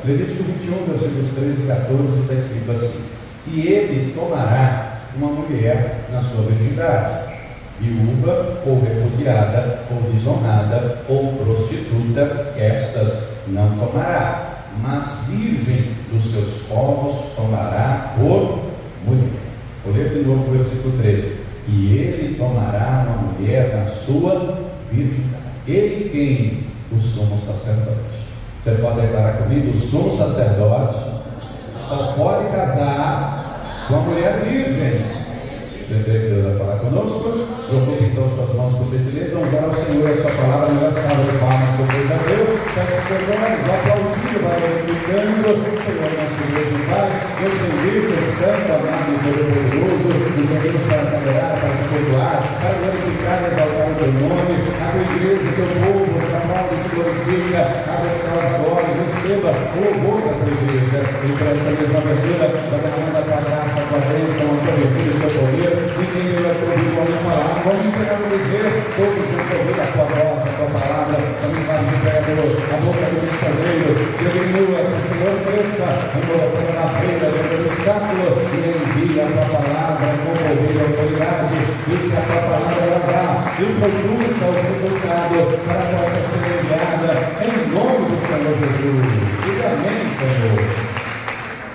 Levítico 21, versículos 13 e 14, está escrito assim: e ele tomará uma mulher na sua virgindade, viúva, ou repudiada, ou desonrada, ou prostituta, estas não tomará, mas virgem dos seus povos tomará por mulher. Vou ler de novo o versículo 13: e ele tomará uma mulher na sua virgindade. Ele quem? O sumo sacerdote. Você pode declarar comigo: o sumo sacerdote só pode casar com a mulher virgem. Você crê que Deus vai falar conosco? Ocupe então suas mãos por gentileza. Vamos dar ao Senhor a sua palavra. Melhor salva de palmas que vocês a Deus. Peço que os senhores aplaudindo, vai glorificando. Senhor nosso Deus e Pai, Deus bendito, santo, amado e todo-poderoso, nos unimos para caminhar, para te perdoar, para glorificar e exaltar o teu nome. A tua igreja, o teu povo, a qual te glorifica, abençoa as glórias, receba o louvor da tua igreja. E por essa mesma pessoa, para derramando a tua graça, a tua bênção, a tua virtude, o teu poder. Ninguém vai ouvir o homem falar. Vamos entregar no dizer, todos vão ouvir a tua voz, a tua palavra. Também faz de pregador, a boca do mensageiro. E diminua, que o Senhor cresça, colocando na feira do obstáculo, e envia a tua palavra com poder e autoridade. E que a tua palavra ela dá e produza o resultado para que possa ser enviada em nome do Senhor Jesus. Diga amém, Senhor.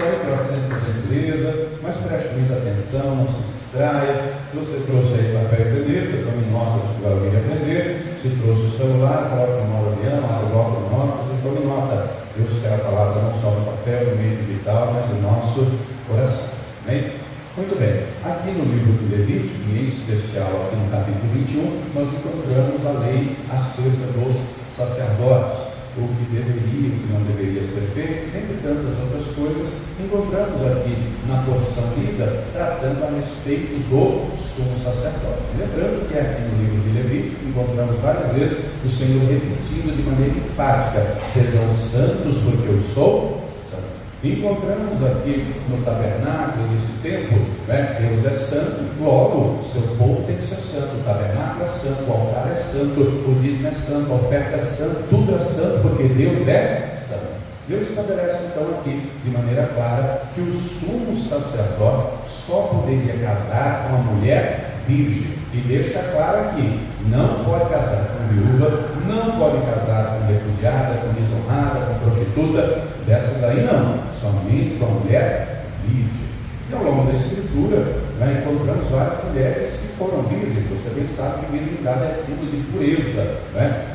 Quero que eu assente por gentileza, mas preste muita atenção, não se distraia. Se você trouxe aí papel e caneta, tome nota de que vai vir aprender. Se trouxe o celular, coloque no modo avião, abre o bloco de notas e tome nota. Deus quer a palavra não só no papel, no meio digital, mas no nosso coração. Amém? Muito bem. Aqui no livro do Levítico, e em especial aqui no capítulo 21, nós encontramos a lei acerca dos sacerdotes. O que deveria e o que não deveria ser feito, entre tantas outras coisas, encontramos aqui na porção lida, tratando a respeito do sumo sacerdote. Lembrando que aqui no livro de Levítico encontramos várias vezes o Senhor repetindo de maneira enfática: sejam santos porque eu sou santo. Encontramos aqui no tabernáculo, nesse templo, Deus é santo, logo o seu povo tem que ser santo. O tabernáculo é santo, o altar é santo, o dízimo é santo, a oferta é santa, tudo é santo, porque Deus é santo. Deus estabelece então aqui, de maneira clara, que o sumo sacerdote só poderia casar com uma mulher virgem. E deixa claro aqui: não pode casar com viúva, não pode casar com repudiada, com desonrada, com prostituta, dessas aí não, somente com a mulher virgem. E ao longo da Escritura, encontramos várias mulheres que foram virgens. Você bem sabe que virgindade é símbolo de pureza,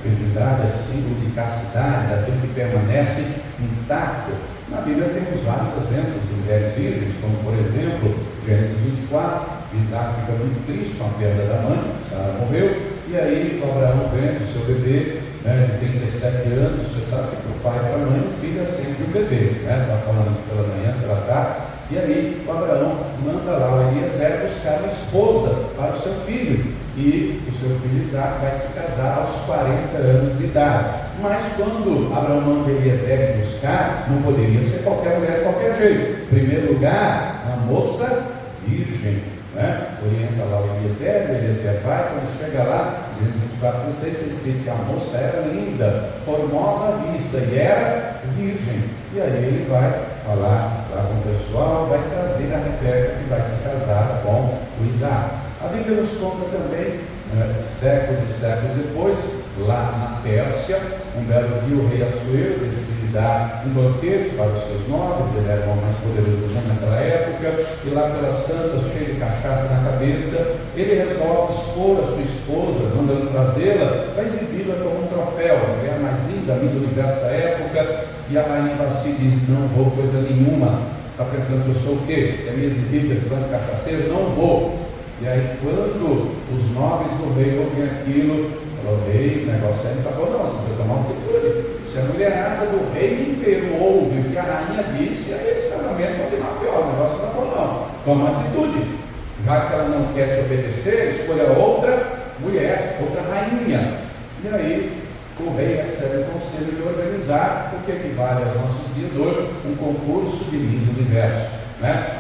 virgindade é símbolo de castidade, daquilo que permanece intacto. Na Bíblia temos vários exemplos de mulheres virgens, como por exemplo, Gênesis 24, Isaac fica muito triste com a perda da mãe, Sara morreu, e aí Abraão vem o seu bebê, de 37 anos. Você sabe que para o pai e para a mãe o filho é sempre um bebê, está falando isso pela manhã, pela tarde. E aí o Abraão manda lá o Eliezer buscar uma esposa para o seu filho, e o seu filho Isaac vai se casar aos 40 anos de idade. Mas quando Abraão manda Eliezer buscar, não poderia ser qualquer mulher de qualquer jeito. Em primeiro lugar, uma moça virgem. Orienta lá o Eliezer vai. Quando chega lá, Gênesis 24, 6, escrito que a moça era linda, formosa à vista, e era virgem. E aí ele vai falar lá com o pessoal, vai trazer a Rebeca, que vai se casar com o Isaac. A Bíblia nos conta também, séculos e séculos depois, lá na Pérsia, um belo dia o rei Assuero decide dar um banquete para os seus nobres. Ele era o homem mais poderoso do mundo naquela época, e lá pelas tantas, cheio de cachaça na cabeça, ele resolve expor a sua esposa, mandando trazê-la para exibi-la como um troféu, a mulher mais linda, a Miss Universo da época. E a rainha Vasti diz: não vou coisa nenhuma. Está pensando que eu sou o quê? É me exibir para esse bando cachaceiro? Não vou. E aí, quando os nobres do rei ouvem aquilo, falou: rei, o negócio aí não está bom, não, você precisa tomar uma atitude. Se a mulherada do rei inteiro ouve o que a rainha disse, aí esse casamento vai terminar pior, o negócio não está bom, não. Toma atitude. Já que ela não quer te obedecer, escolha outra mulher, outra rainha. E aí, o rei recebe o conselho de organizar o que equivale aos nossos dias hoje, um concurso de Miss Universo.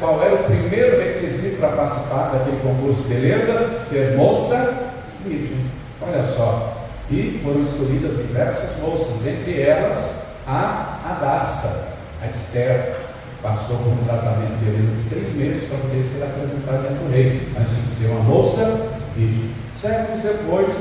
Qual era o primeiro requisito para participar daquele concurso de beleza? Ser moça virgem. Olha só. E foram escolhidas diversas moças, entre elas a Hadassa. A Esther passou por um tratamento de beleza de 3 meses para poder ser apresentada diante do rei, mas tinha que ser uma moça virgem. Séculos depois,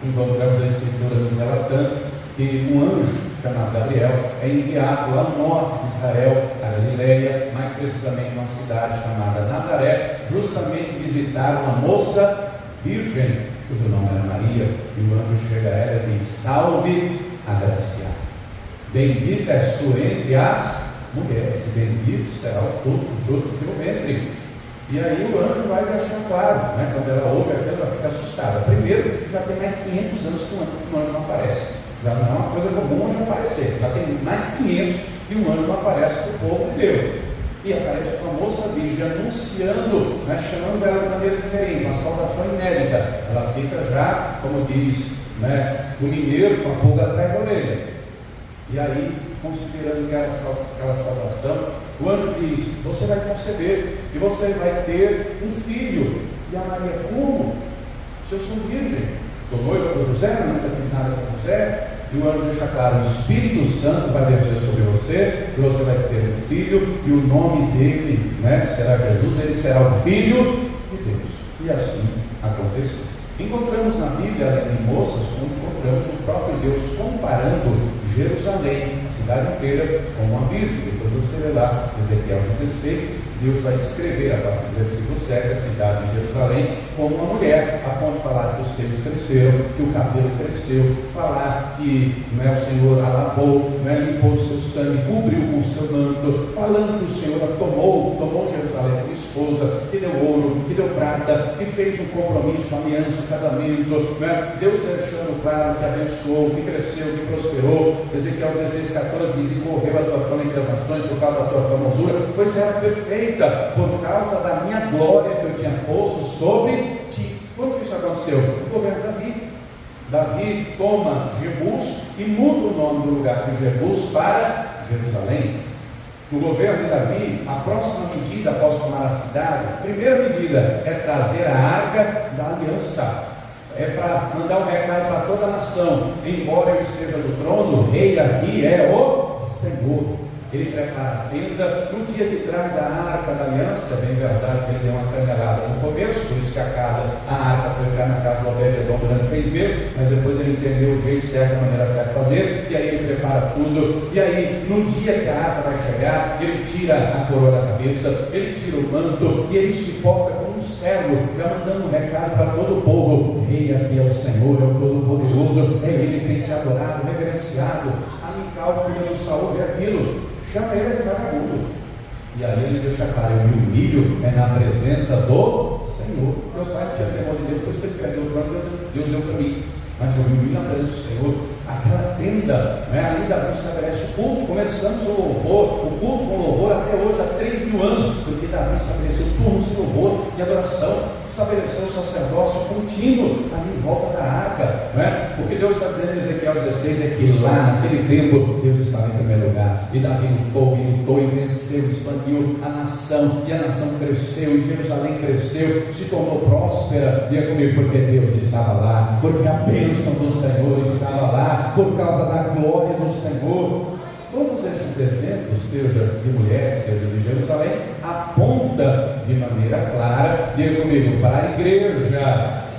encontramos a escritura nos relatando que um anjo chamado Gabriel é enviado lá no norte de Israel, a Galileia, mais precisamente uma cidade chamada Nazaré, justamente visitar uma moça virgem, cujo nome era Maria, e o anjo chega a ela e diz: salve, agraciada, bendita és tu entre as mulheres, e bendito será o fruto do teu ventre. E aí o anjo vai deixar claro, né? Quando ela ouve aquilo, ela fica assustada. Primeiro, já tem mais de 500 anos que um anjo não aparece. Já não é uma coisa comum um anjo aparecer. Já tem mais de 500 que um anjo não aparece para o povo de Deus. E aparece uma moça virgem anunciando, né, chamando ela de maneira diferente, uma saudação inédita. Ela fica já, como diz, né, o mineiro com a pulga atrás da orelha. E aí, considerando aquela saudação, o anjo diz: você vai conceber e você vai ter um filho. E a Maria: como? Se eu sou virgem, estou noiva com José, nunca tive nada com José. E o anjo deixa claro: o Espírito Santo vai descer sobre você, e você vai ter um filho, e o nome dele, né, será Jesus, ele será o Filho de Deus. E assim aconteceu. Encontramos na Bíblia, além de moças, encontramos o próprio Deus comparando Jerusalém, a cidade inteira, com uma virgem. Depois você lê lá, Ezequiel 16, Deus vai descrever, a partir do versículo 7, a cidade de Jerusalém como uma mulher, a ponto de falar que os seios cresceram, que o cabelo cresceu, falar que, não é, o Senhor a lavou, não é, limpou o seu sangue, cobriu com o seu manto, falando que o Senhor a tomou Jerusalém como esposa, que deu ouro, que deu prata, que fez um compromisso, uma aliança, um casamento, não é? Deus deixando claro que abençoou, que cresceu, que prosperou. Ezequiel 16:14 diz: e correu a tua fama entre as nações por causa da tua formosura, pois era perfeita por causa da minha glória que eu tinha posto sobre ti. Quando isso aconteceu? O governo Davi toma Jebus e muda o nome do lugar de Jebus para Jerusalém. No governo de Davi, a próxima medida após tomar a cidade, a primeira medida é trazer a arca da aliança. É para mandar um recado para toda a nação: embora ele esteja do trono, o rei aqui é o Senhor. Ele prepara a tenda. No dia que traz a arca da aliança, é bem verdade que ele deu uma canelada no começo, por isso que a arca foi ficar na casa do Obed-Edom durante 3 meses, mas depois ele entendeu o jeito certo, a maneira certa de fazer, e aí ele prepara tudo. E aí, no dia que a arca vai chegar, ele tira a coroa da cabeça, ele tira o manto, e ele se porta como um servo, já mandando um recado para todo o povo: o rei aqui é o Senhor, é o Todo-Poderoso, é ele que tem que ser adorado, reverenciado. Amical, filho do Saul, vê aquilo, chama ele de vagabundo. E aí ele deixa claro: eu me humilho na presença do Senhor. Meu pai tinha temor de Deus, depois que ele perdeu o trono, Deus deu para mim. Mas eu me humilho na presença do Senhor. Aquela tenda, ali Davi estabelece o culto. Começamos o louvor, o culto com louvor até hoje, há 3.000 anos, porque Davi estabeleceu turnos de louvor e adoração, estabeleceu o sacerdócio contínuo ali em volta da arca, O que Deus está dizendo em Ezequiel 16 é que lá naquele tempo Deus estava em primeiro lugar, e Davi lutou e venceu, expandiu a nação, e a nação cresceu, e Jerusalém cresceu, se tornou próspera. Diga comigo: porque Deus estava lá, porque a bênção do Senhor estava lá, por causa da glória do Senhor. Todos esses exemplos, seja de mulher, seja de Jerusalém, aponta de maneira clara, diga comigo, para a igreja.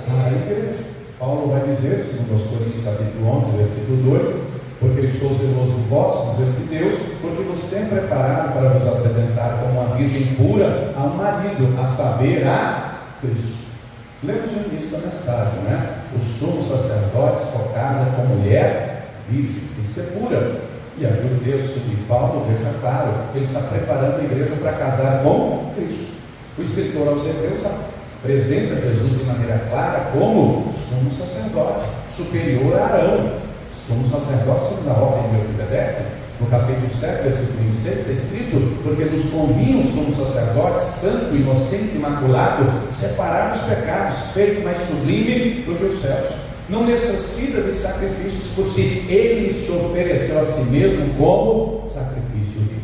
Para a igreja. Paulo vai dizer, segundo aos Coríntios capítulo 11, versículo 2: porque estou zeloso de vós, dizer de Deus, porque vos tenho preparado para vos apresentar como uma virgem pura a um marido, a saber, a Cristo. Lemos o início da mensagem, O sumo sacerdote só casa com mulher virgem, tem que ser pura. E aqui o texto de Paulo deixa claro que ele está preparando a igreja para casar com Cristo. O escritor aos Hebreus apresenta Jesus de maneira clara como sumo sacerdote, superior a Arão, sumo sacerdote segundo a ordem de Melquisedeque. No capítulo 7, versículo 26, é escrito: porque nos convinha o sumo sacerdote, santo, inocente, imaculado, separar os pecados, feito mais sublime do que os céus. Não necessita de sacrifícios por si, ele se ofereceu a si mesmo como sacrifício vivo.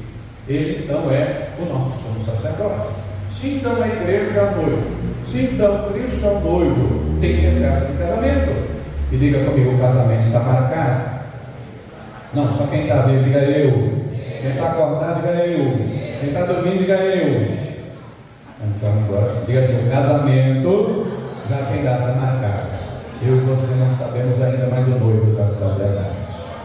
Ele então é o nosso sumo sacerdote. Se então a igreja é o noivo, se então Cristo é o noivo, tem que ter festa de casamento. E diga comigo: o casamento está marcado. Não, só quem está vendo, diga eu. Quem está acordado, diga eu. Quem está dormindo, diga eu. Então agora, diga assim, o casamento já tem data marcada. Eu e você não sabemos ainda, mas o noivo já sabe a data.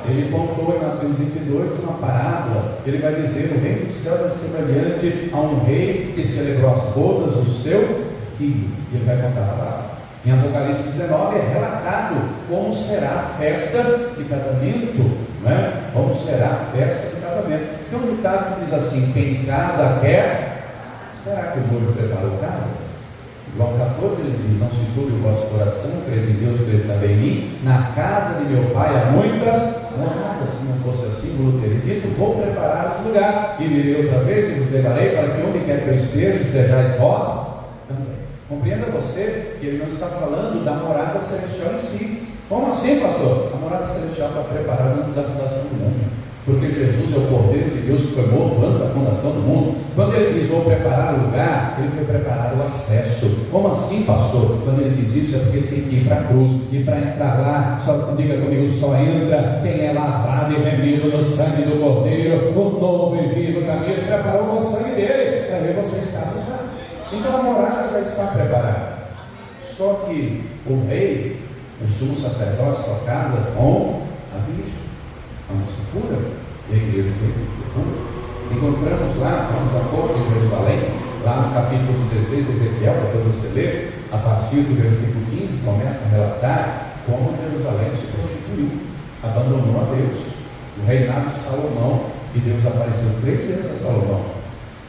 Ele contou em Mateus 22 uma parábola. Ele vai dizer: o reino dos céus é semelhante a um rei que celebrou as bodas do seu filho. E ele vai contar a parábola. Em Apocalipse 19 é relatado como será a festa de casamento, né? Como será a festa de casamento. Tem um ditado que diz assim: quem casa quer. Será que o noivo preparou casa? João 14 ele diz: não se turbe o vosso coração, crede em Deus, crede também em mim. Na casa de meu pai há muitas moradas. Se não fosse assim, vou ter dito: vou preparar-vos lugar, e virei outra vez e vos levarei para que onde quer que eu esteja, estejais vós também. Compreenda você que ele não está falando da morada celestial em si. Como assim, pastor? A morada celestial está preparada antes da fundação do mundo. Porque Jesus é o Cordeiro de Deus que foi morto antes da fundação do mundo. Quando ele diz: vou preparar o lugar, ele foi preparar o acesso. Como assim, pastor? Quando ele diz isso é porque ele tem que ir para a cruz. E para entrar lá, só, diga comigo, só entra quem é lavado e remido no sangue do Cordeiro, o novo e vivo caminho. Ele preparou com o sangue dele para ver você estar nos lá. Então a morada já está preparada. Só que o rei, o sumo sacerdote, sua casa com a virgem. Não se cura, e a igreja tem que se cura. Encontramos lá, falamos há pouco de Jerusalém, lá no capítulo 16 de Ezequiel, depois você lê, a partir do versículo 15, começa a relatar como Jerusalém se prostituiu, abandonou a Deus. O reinado de Salomão, e Deus apareceu 3 vezes a Salomão,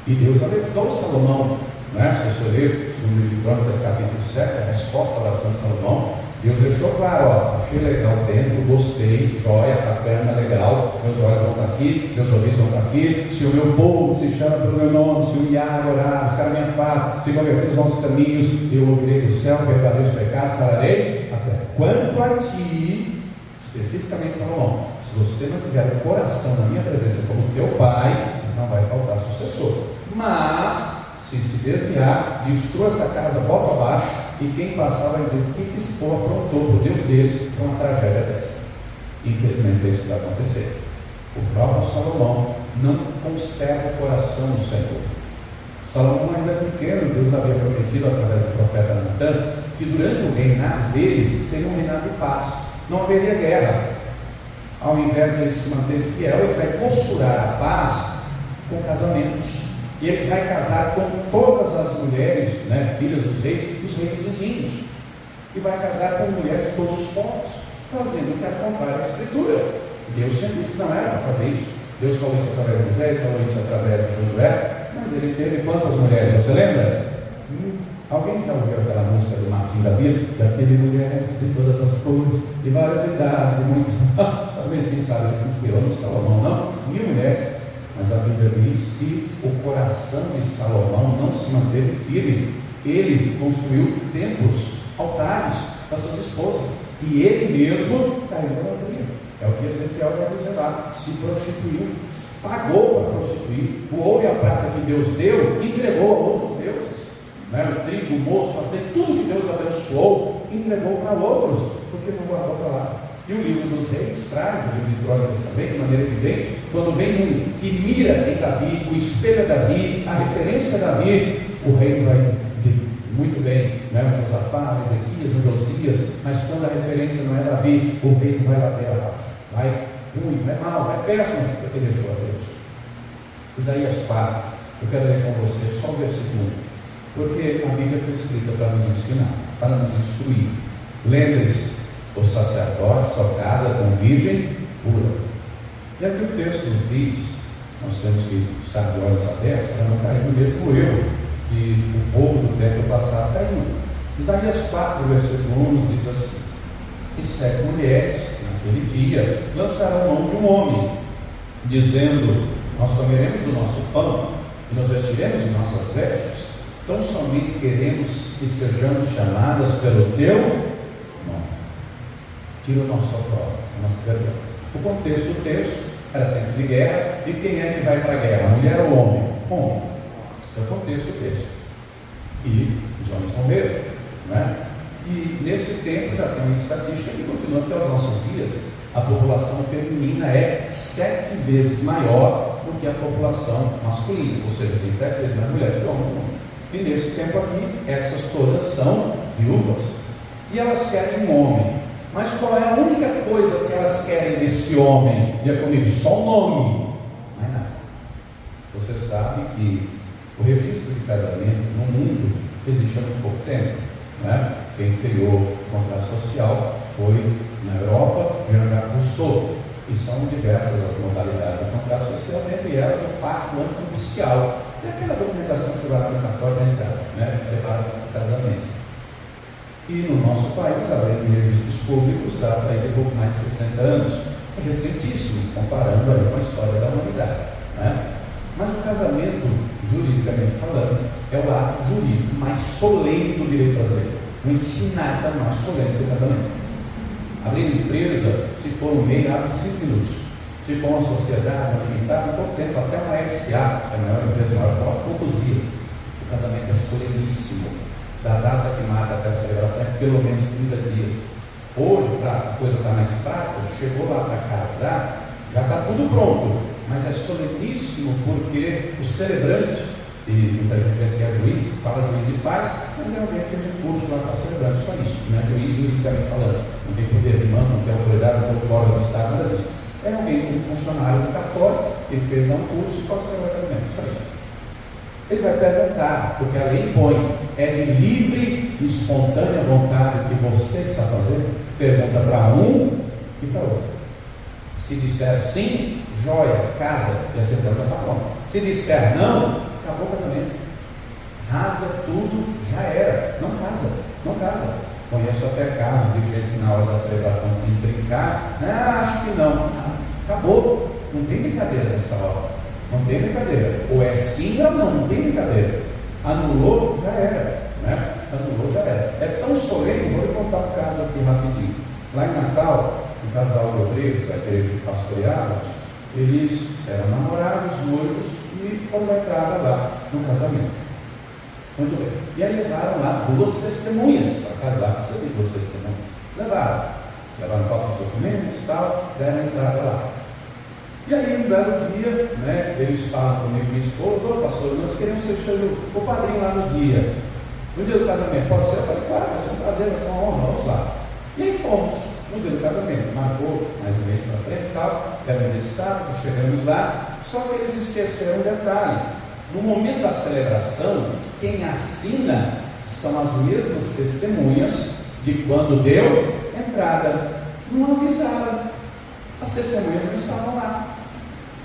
e Deus alertou Salomão, né? Se você ler no livro de Crônicas, capítulo 7, a resposta à oração de Salomão, Deus deixou claro: ó, achei legal o templo, gostei, joia, paterna, legal, meus olhos vão estar aqui, meus ouvidos vão estar aqui. Se o meu povo se chama pelo meu nome, se humilhar, orar, buscar a minha face, se converter os nossos caminhos, eu ouvirei do céu, perdoarei os pecados, sararei a terra. Quanto a ti, especificamente Salomão, se você não tiver o coração na minha presença como teu pai, não vai faltar sucessor. Mas se desviar, destrua essa casa, bota abaixo, e quem passar vai dizer: o que esse povo aprontou por Deus deles para uma tragédia dessa? Infelizmente é isso que vai acontecer. O próprio Salomão não conserva o coração do Senhor. Salomão ainda pequeno, Deus havia prometido através do profeta Natan que durante o reinado dele seria um reinado de paz, não haveria guerra. Ao invés de ele se manter fiel, ele vai costurar a paz com casamentos. E ele vai casar com todas as mulheres, né, filhas dos reis vizinhos. E vai casar com mulheres de todos os povos, fazendo o que é contrário à Escritura. Deus sempre disse que não era para fazer isso. Deus falou isso através de Moisés, falou isso através de Josué, mas ele teve quantas mulheres? Você lembra? Alguém já ouviu aquela música do Martim da Vila? Já tive mulheres de todas as cores, de várias idades, e muitos. Talvez, quem sabe, ele se inspirou no Salomão, não? 1000 mulheres. Mas a Bíblia diz que o coração de Salomão não se manteve firme. Ele construiu templos, altares para suas esposas, e ele mesmo caiu na idolatria. É o que Ezequiel vai dizer lá: se prostituiu, pagou para prostituir. O ouro e a prata que Deus deu, entregou a outros deuses, né? O trigo, o moço, fazer tudo que Deus abençoou, entregou para outros, porque não guardou para lá. E o livro dos reis traz, o livro de Crônicas também, de maneira evidente, quando vem um que mira em Davi, o espelho é Davi, a referência é Davi, o rei vai muito bem, né? O Josafá, Ezequias, o Josias, mas quando a referência não é Davi, o rei vai ladeira abaixo, vai ruim, vai mal, vai péssimo, porque deixou a Deus. Isaías 4, eu quero ler com você só o versículo 1, porque a Bíblia foi escrita para nos ensinar, para nos instruir. Lembre-se, o sacerdote só casa com virgem pura. E aqui o texto nos diz, nós temos que estar de olhos abertos para não cair no mesmo erro que o povo do tempo passado caiu. Isaías 4, versículo 1 nos diz assim: e 7 mulheres naquele dia lançarão mão de um homem, dizendo: nós comeremos o nosso pão e nos vestiremos de nossas vestes, tão somente queremos que sejamos chamadas pelo teu nome. Tira o nosso prova, o nosso perdão. O contexto do texto era tempo de guerra, e quem é que vai para a guerra? A mulher ou o homem? Homem. Esse é o contexto do texto. E os homens morreram, não é? E nesse tempo já tem uma estatística que continua até os nossos dias. A população feminina é 7 vezes maior do que a população masculina, ou seja, tem 7 vezes mais mulheres que homens. E nesse tempo aqui, essas todas são viúvas. E elas querem um homem. Mas qual é a única coisa que elas querem desse homem? Diga comigo, só o nome. Não é nada. Você sabe que o registro de casamento no mundo existe há muito pouco tempo. Né? Quem criou o contrato social foi na Europa, Jean-Jacques Rousseau. E são diversas as modalidades do contrato social, dentre elas o pacto antinupcial. É aquela documentação que você vai lá no cartório para entrar, né? Prepara-se para o casamento. E no nosso país, a lei de registros públicos data aí de pouco mais de 60 anos. É recentíssimo, comparando aí com a história da humanidade. Né? Mas o casamento, juridicamente falando, é o ato jurídico mais solene do direito brasileiro. Não existe nada mais solene do casamento. Abrir empresa, se for um MEI, abre 5 minutos. Se for uma sociedade, uma limitada, em pouco tempo, até uma SA, que é a maior empresa maior, por poucos dias. O casamento é soleníssimo. Da data que marca até a celebração é pelo menos 30 dias. Hoje, para a coisa estar mais prática, chegou lá para casar, já está tudo pronto, mas é soleníssimo porque o celebrante, e muita gente pensa que é juiz, fala juiz e paz, mas é alguém que fez um curso lá para celebrante, só isso, não é juiz juridicamente falando, não tem poder de mando, não tem autoridade, não tem fora do Estado, nada disso. É alguém como funcionário do cartório que fez lá um curso e pode celebrar casamento, só isso. Ele vai perguntar, porque a lei impõe, é de livre e espontânea vontade que você está fazendo? Pergunta para um e para outro. Se disser sim, joia, casa, e a sentença está pronta. Se disser não, acabou o casamento. Rasga tudo, já era. Não casa, não casa. Conheço até casos de gente que na hora da celebração quis brincar. Acho que não. Acabou. Não tem brincadeira nessa hora. Não tem brincadeira. Ou é sim ou não, não tem brincadeira. Anulou, já era. Né? Anulou, já era. É tão solene, vou lhe contar um caso aqui rapidinho. Lá em Natal, um casal de obreiros da igreja que pastoreávamos, eles eram namorados, noivos, e foram na entrada lá no casamento. Muito bem. E aí levaram lá 2 testemunhas para casar. Você viu 2 testemunhas? Levaram todos os documentos e tal, deram a entrada lá. E aí, um belo dia, né, eles falam comigo e minha esposa: ô pastor, nós queremos ser o padrinho lá no dia do casamento. Pode ser? Eu falei: claro, vai ser um prazer, vai ser uma honra, vamos lá. E aí fomos, no dia do casamento, marcou mais um mês para frente e tal, era um dia de sábado, chegamos lá, só que eles esqueceram um detalhe: no momento da celebração, quem assina são as mesmas testemunhas de quando deu entrada. Não avisaram, as testemunhas não estavam lá.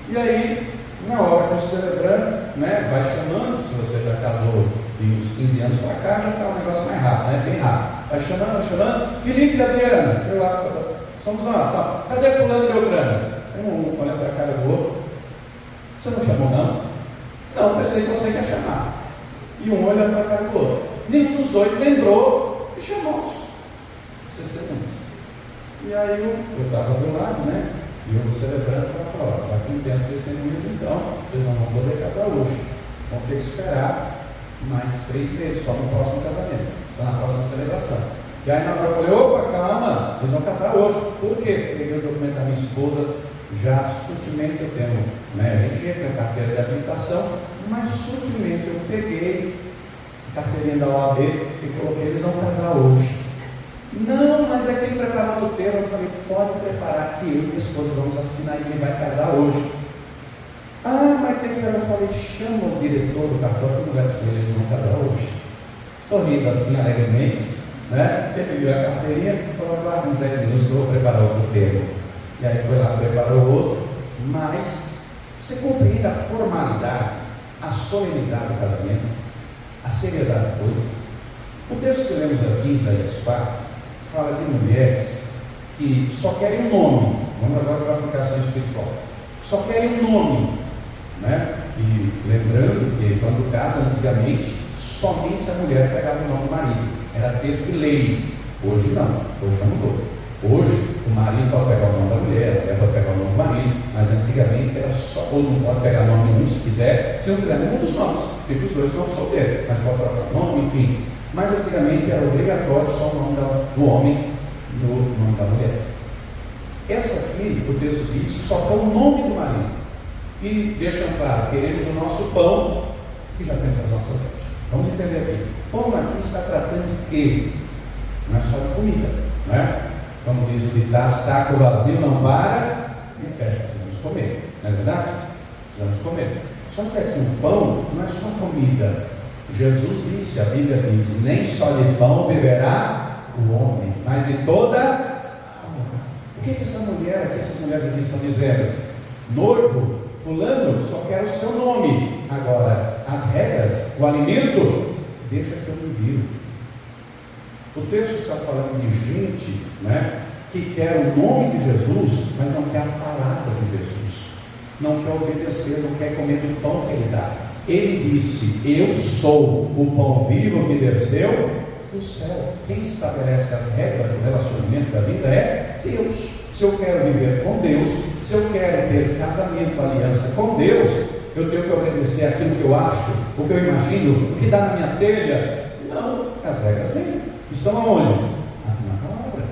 E aí, na hora que o celebrando, né, vai chamando, se você já casou de uns 15 anos para cá, já está um negócio mais rápido, né, bem rápido. Vai chamando, Felipe e Adriana, chega lá, somos nós, tá? Cadê fulano e Beltrano? Um olha para a cara do outro: você não chamou não? Não, pensei que você quer chamar. E um olha para a cara do outro. Nenhum dos dois lembrou e chamou os testemunhos. E aí eu estava do lado, né? E eu celebrando para falar: já que não tem as testemunhas, então vocês não vão poder casar hoje. Vão ter que esperar mais 3 meses, só no próximo casamento, na próxima celebração. E aí na hora eu falei: opa, calma, eles vão casar hoje. Por quê? Peguei o documento da minha esposa, já sutilmente eu tenho, né, RG, tenho carteira de habilitação, mas sutilmente eu peguei a carteirinha da OAB e coloquei: eles vão casar hoje. Não, mas é que ele preparou outro termo. Eu falei: pode preparar que eu e minha esposa vamos assinar e ele vai casar hoje. Ah, mas tem que ver. Eu falei: chama o diretor do cartório que conversa com eles vão casar hoje. Sorrindo assim alegremente, né? Ele viu a carteirinha e falou: aguarda uns 10 minutos que eu vou preparar outro termo. E aí foi lá, preparou outro. Mas você compreende a formalidade, a solenidade do casamento, a seriedade da coisa. O texto que lemos aqui em Isaías 4 fala de mulheres que só querem um nome. Vamos agora para a aplicação espiritual. Só querem um nome, né? E lembrando que quando casa antigamente, somente a mulher pegava o nome do marido. Era texto de lei. Hoje não, hoje já mudou. Hoje o marido pode pegar o nome da mulher, a mulher pode pegar o nome do marido, mas antigamente era só, ou não pode pegar o nome nenhum se quiser, se não quiser nenhum dos nomes, fica os 2 nomes solteiros, mas pode trocar o nome, enfim. Mas antigamente era obrigatório só o nome do homem no nome da mulher. Essa aqui, o texto diz, só tem o nome do marido. e deixam claro, queremos o nosso pão e já temos as nossas regras. Vamos entender aqui. Pão aqui está tratando de quê? Não é só de comida, não é? Como diz o ditado, saco vazio não para e pede. Precisamos comer, não é verdade? Precisamos comer. Só que aqui o pão não é só comida. Jesus disse, a Bíblia diz, nem só de pão viverá o homem, mas de toda... O que essa mulher aqui, essas mulheres aqui estão dizendo? Noivo, fulano, só quer o seu nome. Agora, as regras, o alimento, deixa que eu me viro. O texto está falando de gente, né, que quer o nome de Jesus, mas não quer a palavra de Jesus. Não quer obedecer, não quer comer do pão que ele dá. Ele disse, eu sou o pão vivo que desceu do céu. Quem estabelece as regras do relacionamento da vida é Deus. Se eu quero viver com Deus, se eu quero ter casamento, aliança com Deus, eu tenho que obedecer aquilo que eu acho, o que eu imagino, o que dá na minha telha. Não, as regras dele estão aonde? Aqui na palavra,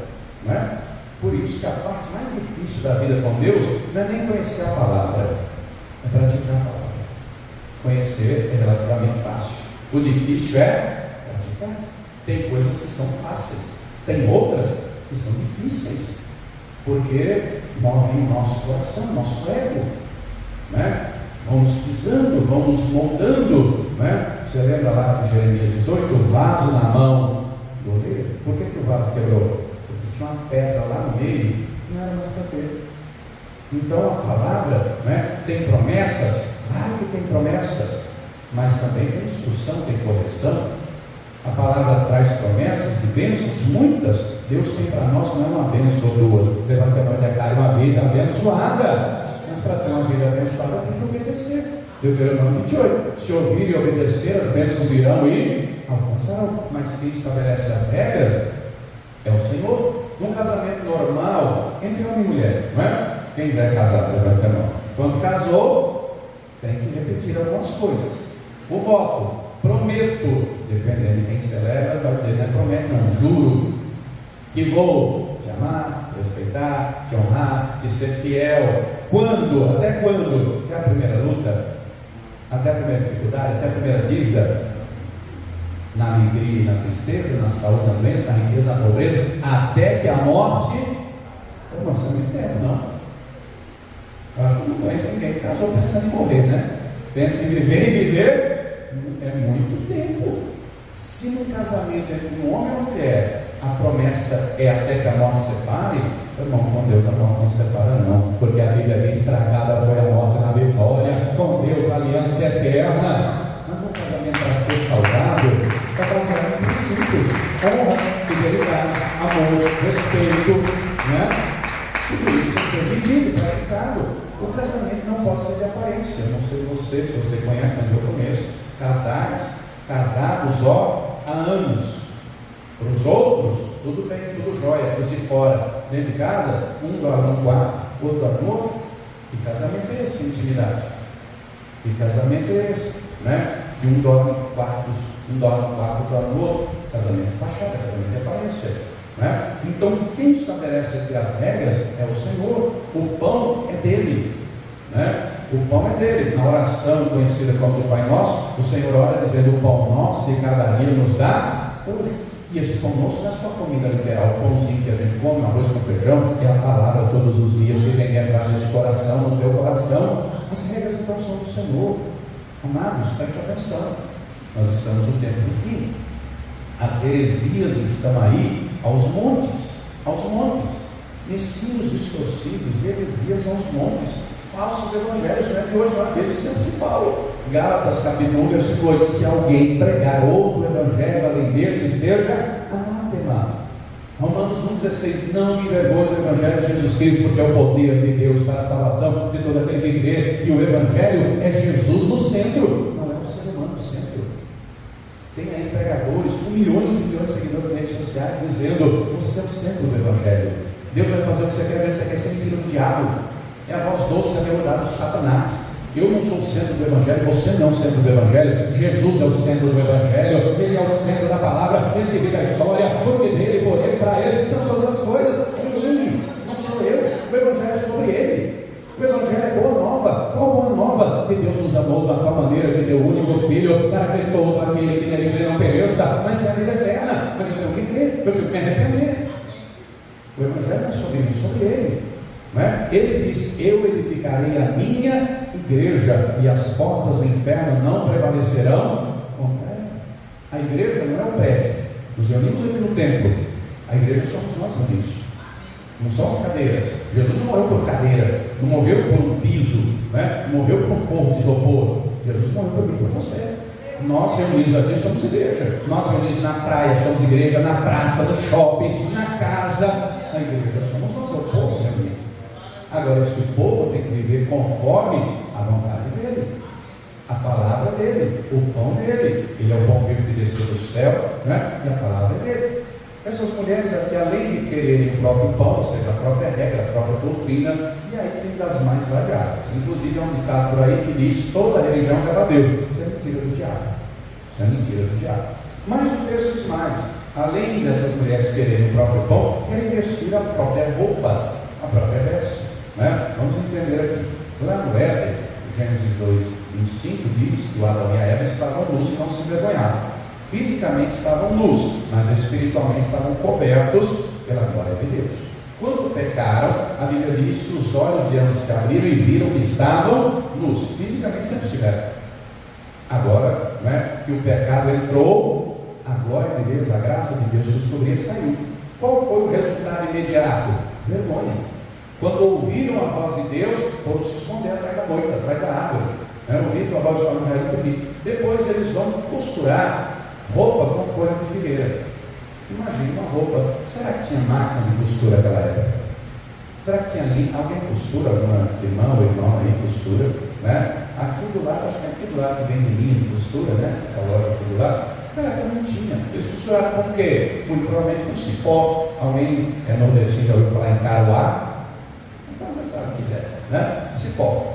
não é? Por isso que a parte mais difícil da vida com Deus não é nem conhecer a palavra, é praticar a palavra. Conhecer é relativamente fácil, o difícil é praticar. Tem coisas que são fáceis, tem outras que são difíceis, porque movem o nosso coração, nosso ego, né? Vamos pisando, vamos moldando, né? Você lembra lá de Jeremias 18, o vaso na mão do oleiro? Por que o vaso quebrou? Porque tinha uma pedra lá no meio e não era mais para ter. Então a palavra, né, tem promessas, claro que tem promessas, mas também tem instrução, tem correção. A palavra traz promessas de bênçãos, muitas. Deus tem para nós não é uma bênção ou duas. Levanta a mão e declara uma vida abençoada. Mas para ter uma vida abençoada tem que obedecer. Deuteronômio 28. Se ouvir e obedecer, as bênçãos virão e alcançarão. Mas quem estabelece as regras é o Senhor. Num casamento normal, entre homem e mulher, não é? Quem já é casado, levanta a mão. Quando casou, tem que repetir algumas coisas. O voto, prometo, dependendo de quem celebra, vai dizer, não é prometo, não, juro, que vou te amar, te respeitar, te honrar, te ser fiel. Quando? Até quando? Até a primeira luta, até a primeira dificuldade, até a primeira dívida, na alegria e na tristeza, na saúde, na doença, na riqueza, na pobreza, até que a morte. Eu não sei muito tempo, não. Eu acho que não conheço ninguém que casou pensando em morrer, né? Pensa em viver e viver é muito tempo. Se no casamento entre um homem e uma mulher a promessa é até que a morte separe, irmão, com Deus a morte não separa não, porque a Bíblia diz, estragada foi a morte na vitória, com Deus a aliança eterna. Mas um casamento para ser saudável está baseado em princípios, honra, fidelidade, amor, respeito, né? Tudo isso tem que ser vivido, praticado. O casamento não pode ser de aparência. Eu não sei você, se você conhece, mas eu conheço casados há anos. Para os outros, tudo bem, tudo jóia, para os de fora. Dentro de casa, um dorme num quarto, outro dorme no outro. Que casamento é esse, intimidade? Que casamento é esse? Né? Que um dorme no quarto, outro dorme no outro. Casamento fachada, casamento de aparência. Né? Então, quem estabelece aqui as regras é o Senhor. O pão é dele, né? O pão é dele. Na oração conhecida como do Pai Nosso, o Senhor ora dizendo, o pão nosso de cada dia nos dá hoje. E esse pão nosso não é só comida literal, o pãozinho que a gente come, arroz com feijão, é a palavra todos os dias que tem que entrar nesse coração, no teu coração. As regras então são do Senhor. Amados, preste atenção, nós estamos no tempo do fim. As heresias estão aí aos montes, ensinos distorcidos, heresias aos montes, falsos evangelhos, não é que hoje não é esse exemplo de Paulo. Gálatas capítulo 1, versículo 8, se alguém pregar outro evangelho além desse, seja anátema. Romanos 1,16, não me envergonhe do evangelho de Jesus Cristo, porque é o poder de Deus para a salvação de todo aquele que crê, e o evangelho é Jesus no centro, não é o ser humano no centro. Tem aí pregadores com milhões e milhões de seguidores nas redes sociais dizendo, você é o centro do evangelho, Deus vai fazer o que você quer, você quer ser filho do diabo, é a voz doce da verdade do Satanás. Eu não sou o centro do evangelho, você não é o centro do evangelho, Jesus é o centro do evangelho, ele é o centro da palavra, ele divide a história, porque dele, por ele, para ele, são todas as coisas, é ele, não sou eu, o evangelho é sobre ele, o evangelho é boa nova. Qual boa nova? Filho, para que todo aquele que nele crê não pereça, mas tenha a vida eterna. Mas eu tenho que crer, eu tenho que me arrepender. O Evangelho não é sobre mim, é sobre ele. Não é? Ele diz: eu edificarei a minha igreja, e as portas do inferno não prevalecerão contra ela. A igreja não é um prédio. Nos reunimos aqui no templo. A igreja somos nós reunidos. Não são as cadeiras. Jesus não morreu por cadeira, não morreu por um piso, não morreu por um forro de isopor. Jesus morreu por mim, por você. Nós reunidos aqui somos igreja. Nós reunidos na praia somos igreja, na praça, no shopping, na casa. A igreja somos nós, é o povo reunido. Agora, esse povo tem que viver conforme a vontade dele, a palavra dele, o pão dele. Ele é o pão vivo que desceu do céu, e a palavra é dele. Essas mulheres aqui, além de quererem o próprio pão, ou seja, a própria regra, a própria doutrina, e aí tem das mais variadas. Inclusive, há um ditado por aí que diz: toda religião leva a Deus. Isso é mentira do diabo. Isso é mentira do diabo. Mas o texto diz mais: além dessas mulheres quererem o próprio pão, querem vestir a própria roupa, a própria veste. Vamos entender aqui. Lá no Éden, Gênesis 2:25 diz que o Adão e a Eva estavam nus e não se envergonhavam. Fisicamente estavam nus, mas espiritualmente estavam cobertos pela glória de Deus. Quando pecaram, a Bíblia diz que os olhos deles se abriram e viram que estavam nus. Fisicamente sempre estiveram. Agora, que o pecado entrou, a glória de Deus, a graça de Deus os cobria e saiu. Qual foi o resultado imediato? Vergonha. Quando ouviram a voz de Deus, foram se esconder atrás da moita, atrás da árvore. Ouviram a voz de Deus. Depois eles vão costurar roupa com folha de figueira. Imagina uma roupa. Será que tinha máquina de costura naquela época? Será que tinha ali? Alguém costura? Alguma irmã ou irmão aí costura? Aqui do lado, acho que é aqui do lado que vem linha de costura, essa loja aqui do lado. Cara, não tinha. Eles costuraram com o quê? Muito provavelmente com cipó. Alguém nordestino já ouviu falar em caruá? Então você sabe o que é, cipó.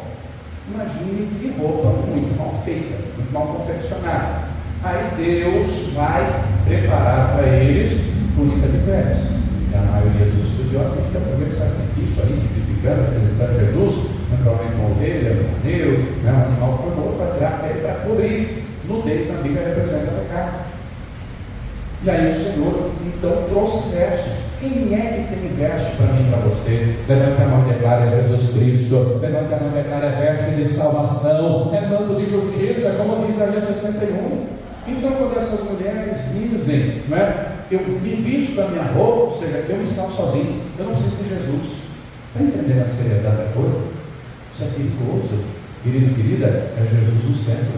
Imagine que roupa muito mal feita, muito mal confeccionada. Aí Deus vai preparar para eles túnica de peles. E a maioria dos estudiosos diz que é o primeiro sacrifício ali, tipificando, apresentando Jesus, provavelmente uma ovelha, um cordeiro, um animal que foi morto para tirar a pele para cobrir. Nudez na Bíblia representa pecado. E aí o Senhor então trouxe vestes. Quem é que tem veste para mim e para você? Levante a mão e declare: Jesus Cristo. Levante a mão e declare: veste de salvação, é manto de justiça, como diz Isaías 61. Então, quando essas mulheres dizem, eu me visto a minha roupa, ou seja, eu me salvo sozinho, eu não preciso de Jesus. Está entendendo a seriedade da coisa? Isso é perigoso, querido, querida. É Jesus no centro,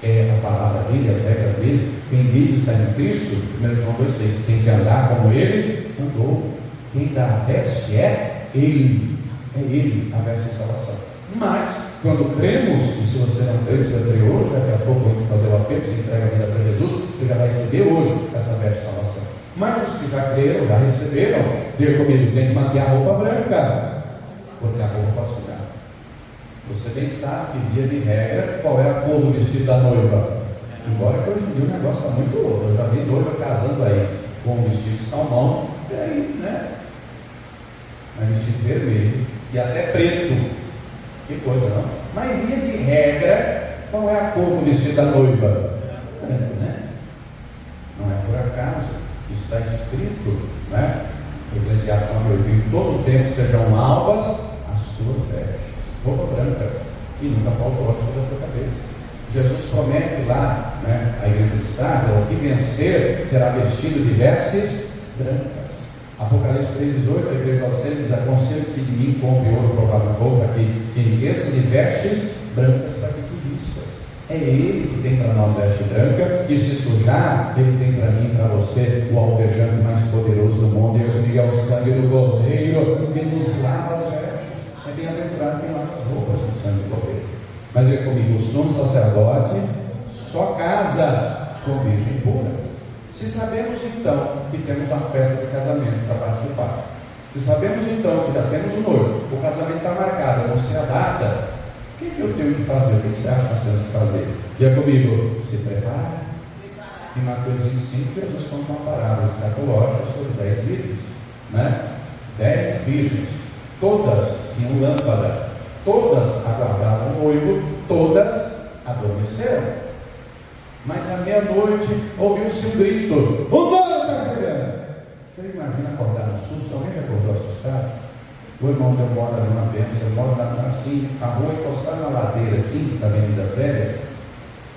é a palavra dele, as regras dele. Quem diz estar em Cristo, 1 João 2,6, tem que andar como ele andou. Quem dá a veste é ele, a veste de salvação. Mas, quando cremos, e se você não crê, você vai crer hoje, daqui a pouco vamos fazer o apelo, você entrega a vida para Jesus, você já vai receber hoje essa veste de salvação. Mas os que já creram, já receberam, diga comigo, tem que manter a roupa branca, porque a roupa pode sujar. Você bem sabe que, via de regra, qual era a cor do vestido da noiva? Embora que hoje em dia o negócio está muito louco. Eu já vi noiva casando aí com um vestido de salmão, e aí, um vestido vermelho e até preto. Que coisa, não? Mas via de regra, qual é a cor do vestido da noiva? Branco, Não é por acaso que está escrito, Eclesiastes 9:8: em todo tempo sejam alvas as suas vestes, roupa branca, e nunca falta óleo sobre a tua cabeça. Jesus promete lá, a igreja de Sardes: o que vencer será vestido de vestes brancas. Apocalipse 3,18, a igreja do céu diz: aconselho que de mim compre ouro provado no fogo, para que riquezas e vestes brancas para que te vistas. É Ele que tem para nós veste branca, e se sujar, Ele tem para mim e para você o alvejante mais poderoso do mundo. E eu comigo é o sangue do Cordeiro que nos lava as vestes. É bem-aventurado quem lava as roupas com o sangue do Cordeiro. Mas ele comigo: o sumo sacerdote só casa com virgem pura. Se sabemos então que temos a festa de casamento para participar, se sabemos então que já temos o noivo, o casamento está marcado, não sei a data, o que eu tenho que fazer? O que você acha que nós temos que fazer? Diga comigo: se prepara. Em Mateus 25, Jesus conta uma parábola escatológica sobre 10 virgens, 10 virgens, todas tinham lâmpada, todas aguardavam o noivo, todas adormeceram. Mas à meia-noite ouviu-se um grito: o noivo está chegando! Você imagina acordar no susto? Alguém já acordou assustado? O irmão deu mora numa bênção, eu moro assim, a rua encostada na ladeira, assim, da Avenida Zélia,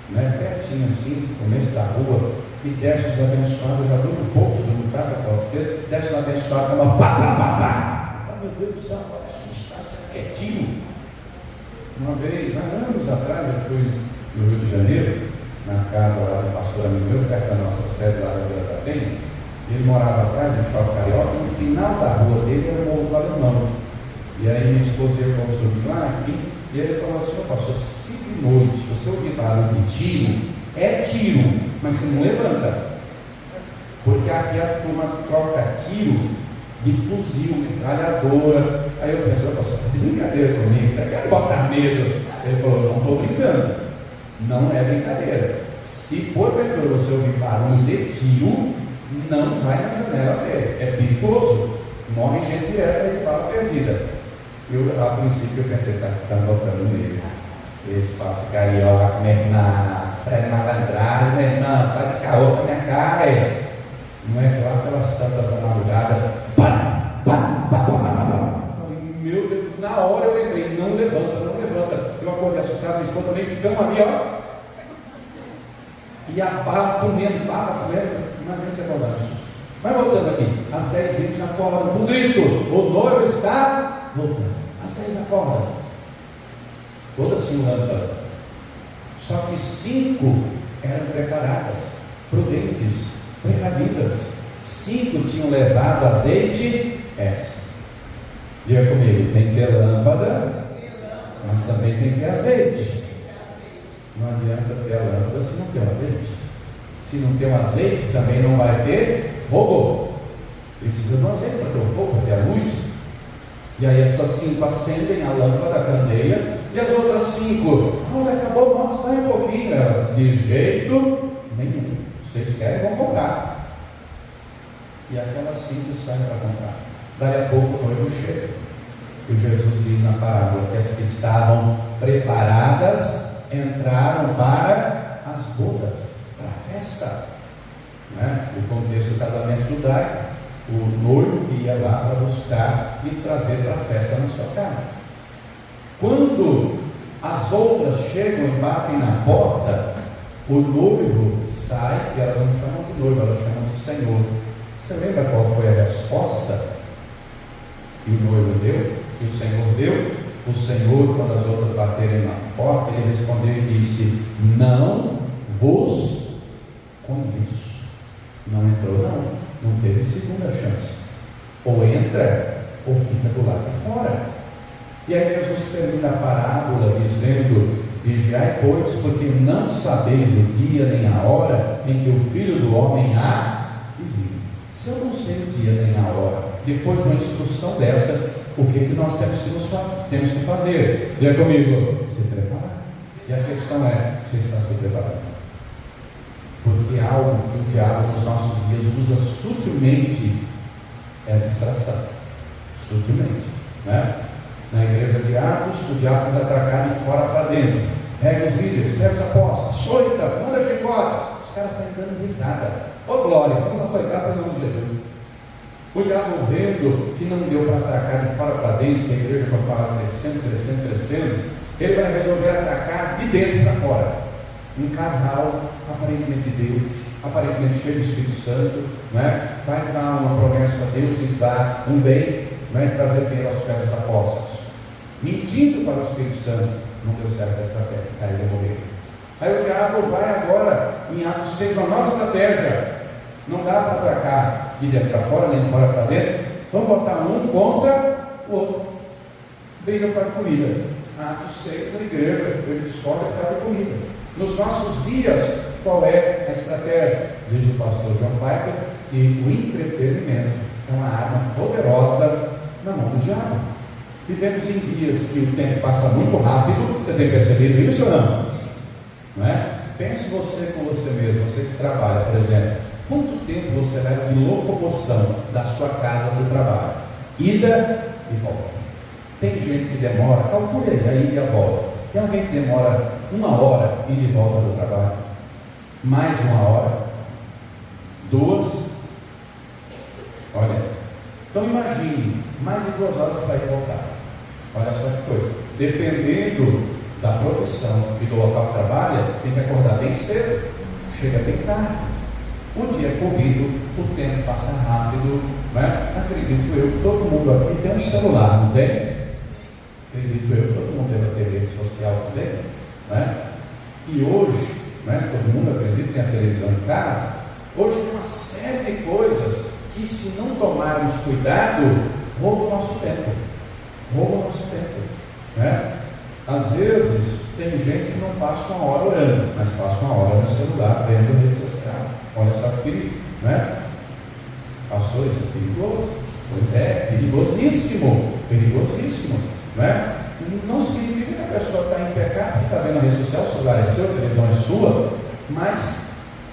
né? Pertinho assim, no começo da rua, e desce os abençoados, já durmo um pouco, não está para você, desce os abençoados, acaba pá, pá, pá, pá. Eu falo, meu Deus do céu, pode assustar, você é quietinho. Uma vez, há anos atrás, eu fui no Rio de Janeiro, na casa lá do pastor amigo meu, perto da nossa sede lá da Vila da Penha. Ele morava atrás do Shopping Carioca, e no final da rua dele era o Morro do Alemão. E aí minha esposa e eu fomos dormir lá, enfim, e ele falou assim: ô pastor, se de noite você ouvir barulho de tiro, é tiro, mas você não levanta. Porque aqui a turma troca tiro de fuzil, metralhadora. Aí eu pensei: ô pastor, você está de brincadeira comigo, você quer botar medo? Ele falou: não estou brincando, não é brincadeira. Se porventura você ouvir barulho de tiro, não vai na janela ver, é perigoso, morre gente direto e bala perdida. Eu, a princípio, eu pensei: está notando mesmo. Esse passe carioca, como é que na série malandragem, né? Não, está de caô com a minha cara, não é claro, pelas tantas da madrugada, pá, pá, pá, pá, pá. Meu Deus, na hora eu lembrei: não levanta, não levanta. Eu acordei assustado, minha esposa também, ficamos ali, ó. E a bala comendo, imagina você acordar isso. Mas voltando aqui, às 10h20 acorda com um grito: o noivo está voltando. Às 10 acorda, toda assim lâmpada. Só que 5 eram preparadas, prudentes, precavidas. 5 tinham levado azeite. Diga comigo: tem que ter lâmpada, mas também tem que ter azeite. Não adianta ter a lâmpada se não tem o azeite. Se não tem o azeite, também não vai ter fogo. Precisa do azeite para ter o fogo, para ter a luz. E aí essas 5 acendem a lâmpada, a candeia, e as outras 5, olha, acabou, vamos sair um pouquinho. Elas: de jeito nenhum, vocês querem, vão comprar. E aquelas 5 saem para comprar. Daí a pouco o noivo chega. E Jesus diz na parábola que as que estavam preparadas entraram para as bodas, para a festa, né? O contexto do casamento judaico, o noivo que ia lá para buscar e trazer para a festa na sua casa. Quando as outras chegam e batem na porta, o noivo sai, e elas não chamam de noivo, elas chamam de Senhor. Você lembra qual foi a resposta que o noivo deu, que o Senhor deu? O Senhor, quando as outras baterem na porta, ele respondeu e disse: não vos conheço. Não entrou, não teve segunda chance. Ou entra, ou fica do lado de fora. E aí Jesus termina a parábola dizendo: vigiai, pois, porque não sabeis o dia nem a hora em que o Filho do Homem há de vir. Se eu não sei o dia nem a hora, depois de uma instrução dessa, o que nós temos que fazer? Diga comigo: se preparar. E a questão é: você está se preparando? Porque algo que o diabo nos nossos dias usa sutilmente é a distração. Sutilmente, né? Na igreja de Atos, o diabo nos atracar de fora para dentro. Pega os líderes, pega os apóstolos, açoita, manda chicote. Os caras saem dando risada. Ô glória, vamos açoitar pelo nome de Jesus. O diabo, vendo que não deu para atacar de fora para dentro, que a igreja vai crescendo, ele vai resolver atacar de dentro para fora. Um casal, aparentemente de Deus, aparentemente cheio do Espírito Santo, né? Faz dar uma promessa a Deus e dá um bem, né? Trazer bem aos pés dos apóstolos. Mentindo para o Espírito Santo, não deu certo a estratégia, aí ele morreu. Aí o diabo vai agora, em Atos 6, uma nova estratégia. Não dá para atacar de dentro para fora, nem de fora para dentro. Vamos botar um contra o outro. Briga para a comida. Atos 6, a igreja, ele descobre que estava comida. Nos nossos dias, qual é a estratégia? Diz o pastor John Piper que o entretenimento é uma arma poderosa na mão do diabo. Vivemos em dias que o tempo passa muito rápido. Você tem percebido isso ou não? Não é? Pense você com você mesmo, você que trabalha, por exemplo. Quanto tempo você leva de locomoção da sua casa para o trabalho? Ida e volta. Tem gente que demora, calcule aí a ida e a volta. Tem alguém que demora 1 hora ida e volta do trabalho. Mais 1 hora? 2? Olha, então imagine, mais de 2 horas para ir e voltar. Olha só que coisa. Dependendo da profissão e do local que trabalha, tem que acordar bem cedo, chega bem tarde. O dia é corrido, o tempo passa rápido, né? Acredito eu que todo mundo aqui tem um celular, não tem? Acredito eu que todo mundo deve ter rede social também, né? E hoje, né, todo mundo acredita que tem a televisão em casa. Hoje tem uma série de coisas que, se não tomarmos cuidado, roubam o nosso tempo. Roubam o nosso tempo, né? Às vezes, tem gente que não passa 1 hora orando, mas passa 1 hora no celular, vendo rede social. Olha só que perigo, né? Passou, isso é perigoso? Pois é, perigosíssimo, perigosíssimo, né? Não significa que a pessoa está em pecado, que está vendo a rede social, o celular é seu, a televisão é sua, mas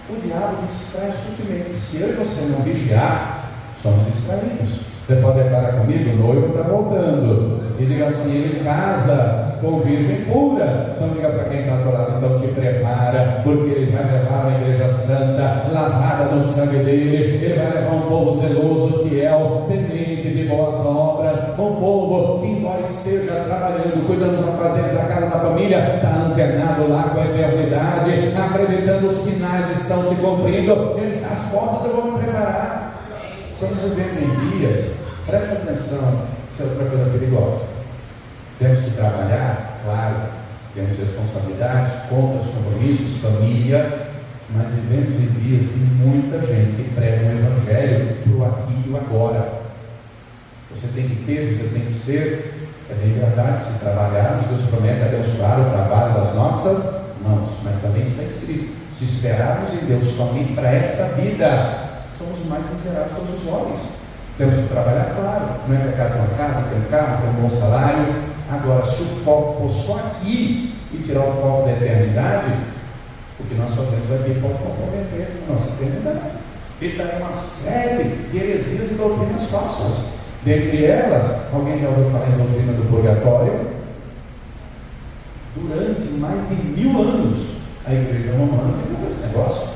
o diabo distrai sutilmente. Se eu e você não vigiar, somos distraídos. Você pode declarar comigo: o noivo está voltando. E diga assim: ele casa com virgem pura. Então diga para quem está do lado: então te prepara, porque ele vai levar uma igreja santa, lavada no sangue dele. Ele vai levar um povo zeloso, fiel, temente de boas obras, um povo que, embora esteja trabalhando, cuidando dos afazeres da casa da família, está antenado lá com a eternidade, acreditando os sinais estão se cumprindo. Ele está às portas, eu vou me preparar. Estamos vivendo em dias, preste atenção, isso é outra coisa perigosa. Temos que trabalhar, claro, temos responsabilidades, contas, compromissos, família, mas vivemos em dias de muita gente que prega o Evangelho para o aqui e o agora. Você tem que ter, você tem que ser. É bem verdade, se trabalharmos, Deus promete abençoar o trabalho das nossas mãos, mas também está escrito: se esperarmos em Deus somente para essa vida, somos os mais miseráveis de todos os homens. Temos que trabalhar, claro, não é pecado ter uma casa, ter um carro, ter um bom salário. Agora, se o foco for só aqui e tirar o foco da eternidade, o que nós fazemos aqui pode comprometer a nossa eternidade. E está em uma série de heresias e doutrinas falsas. Dentre elas, alguém já ouviu falar em doutrina do purgatório? Durante mais de 1000 anos, a igreja romana teve esse negócio.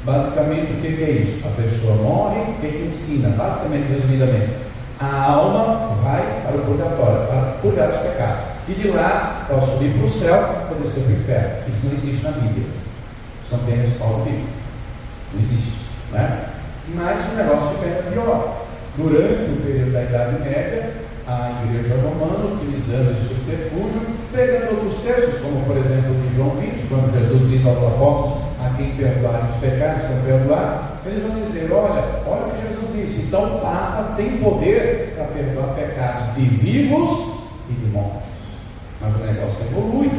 Basicamente, o que é isso? A pessoa morre, o que ensina? Basicamente, resumidamente, a alma vai para o purgatório, para purgar os pecados. E de lá, para subir para o céu, para descer para o inferno. Isso não existe na Bíblia. Isso não tem respaldo bíblico. Não existe, né? Mas o negócio fica ainda pior. Durante o período da Idade Média, a igreja romana, utilizando esse subterfúgio, pegando outros textos, como por exemplo de João 20, quando Jesus diz aos apóstolos: a quem perdoarem os pecados são perdoados, eles vão dizer: olha o que Jesus disse, então o Papa tem poder para perdoar pecados de vivos e de mortos. Mas o negócio evolui.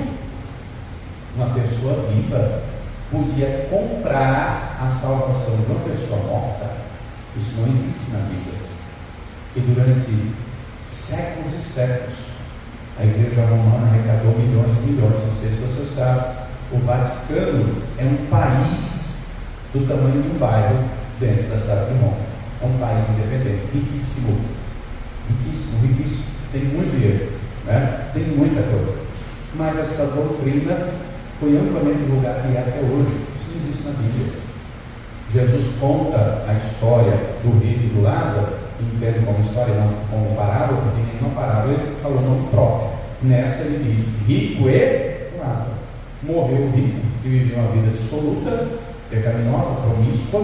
Uma pessoa viva podia comprar a salvação de uma pessoa morta. Isso não existe na Bíblia. E durante séculos e séculos, a igreja romana arrecadou milhões e milhões. Não sei se você sabe, o Vaticano é um país do tamanho de um bairro dentro da cidade de Roma. É um país independente, riquíssimo, riquíssimo, riquíssimo. Tem muito dinheiro, né? Tem muita coisa. Mas essa doutrina foi amplamente divulgada e até hoje isso não existe na Bíblia. Jesus conta a história do rico e do Lázaro, entende como história, não como parábola, porque ele não parábola, ele falou o nome próprio. Nessa ele diz: rico e Lázaro. Morreu o rico, que vivia uma vida dissoluta, pecaminosa, promíscua,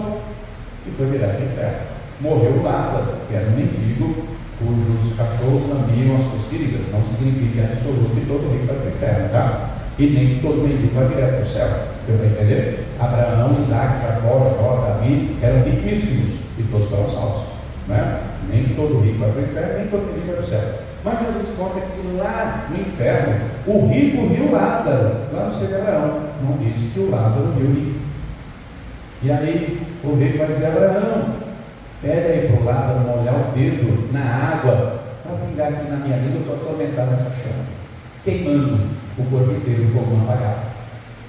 e foi direto para o inferno. Morreu o Lázaro, que era um mendigo, cujos cachorros lambiam as suas feridas. Não significa que é absoluto que todo rico vai para o inferno, tá? E nem que todo mendigo vai direto para o céu. Deu para entender? Abraão, Isaac, Jacó, Jó, Davi eram riquíssimos e todos foram salvos, né? Nem todo rico vai para o inferno, nem todo rico vai para o céu. Mas Jesus conta que lá no inferno o rico viu Lázaro, lá no seu Abraão. Não disse que o Lázaro viu o rico. E aí o rico vai dizer: Abraão, pede aí para o Lázaro molhar o dedo na água para pingar aqui na minha língua. Eu estou atormentado nessa chama, queimando o corpo inteiro, o fogo não apagava.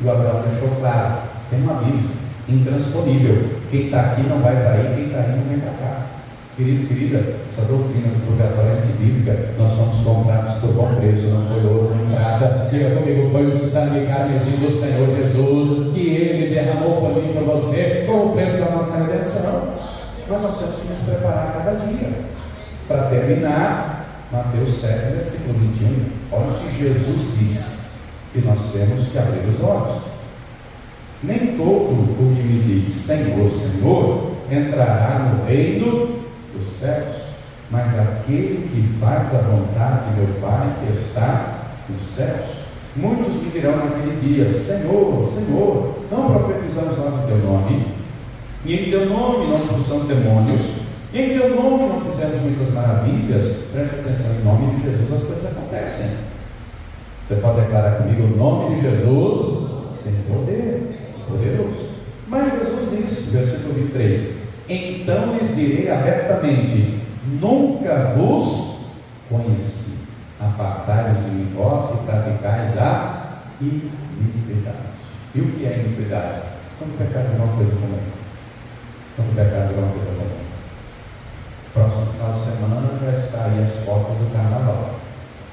E o Abraão deixou claro: tem um aviso intransponível, quem está aqui não vai para aí, quem está aí não vem para cá. Querido, querida, essa doutrina do purgatório é antibíblica. Nós somos comprados por bom preço, não foi ouro nem prata. Diga comigo: foi o sangue carmesim do Senhor Jesus, que Ele derramou por mim, mas nós temos que nos preparar cada dia. Para terminar, Mateus 7, versículo 21, olha o que Jesus disse, que nós temos que abrir os olhos. Nem todo o que me diz Senhor, Senhor, entrará no reino dos céus, mas aquele que faz a vontade de meu Pai que está nos céus. Muitos me dirão naquele dia: Senhor, Senhor, não profetizamos nós em teu nome, e em teu nome não expulsamos demônios, e em teu nome não fizemos muitas maravilhas? Preste atenção, em nome de Jesus as coisas acontecem. Você pode declarar comigo: o nome de Jesus tem poder, poderoso. Mas Jesus disse, versículo 23, então lhes direi abertamente: nunca vos conheci. Apartai-vos de mim, vós que praticais a iniquidade. E o que é iniquidade? Quando o pecado é uma coisa comum. Quando o pecado é uma coisa comum. Próximo final de semana já está aí as portas do carnaval.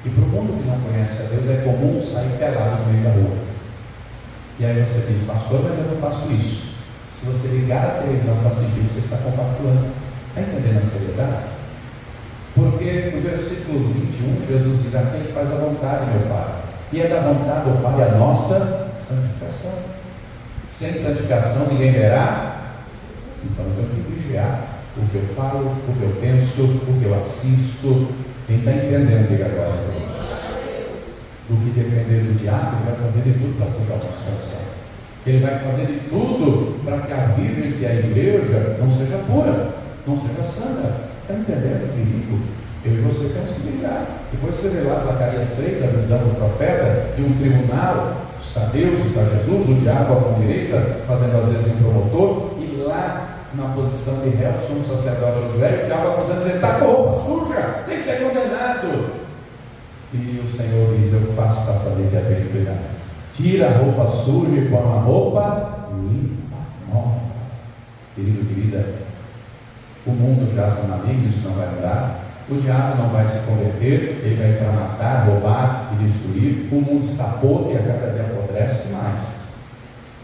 E para o mundo que não conhece a Deus é comum sair pelado no meio da rua. E aí você diz: pastor, mas eu não faço isso. Se você ligar a televisão para assistir, você está compactuando. Está entendendo a seriedade? Porque no versículo 21, Jesus diz: aquele que faz a vontade de meu Pai. E é da vontade do Pai a nossa santificação. Sem santificação ninguém verá. Então eu tenho que vigiar o que eu falo, o que eu penso, o que eu assisto. Quem está entendendo, diga agora, irmãos. Do que depender do diabo, ele vai fazer de tudo para sujar o nosso coração. Ele vai fazer de tudo para que a Bíblia, que é a igreja, não seja pura, não seja santa. Está entendendo o perigo? Eu e você temos que vigiar. Depois você vê lá Zacarias 3, a visão do profeta, de um tribunal, está Deus, está Jesus, o diabo à mão direita, fazendo às vezes um promotor, e lá na posição de réu, sumo sacerdote Josué, o diabo acusando, dizendo: está com roupa suja, tem que ser condenado. E o Senhor diz: eu faço para saber que é bem cuidado. Tira a roupa suja e põe uma roupa limpa, nova. Querido, querida, o mundo jaz no maligno, isso não vai mudar. O diabo não vai se converter, ele vai para matar, roubar e destruir. O mundo está podre e a cada dia apodrece mais.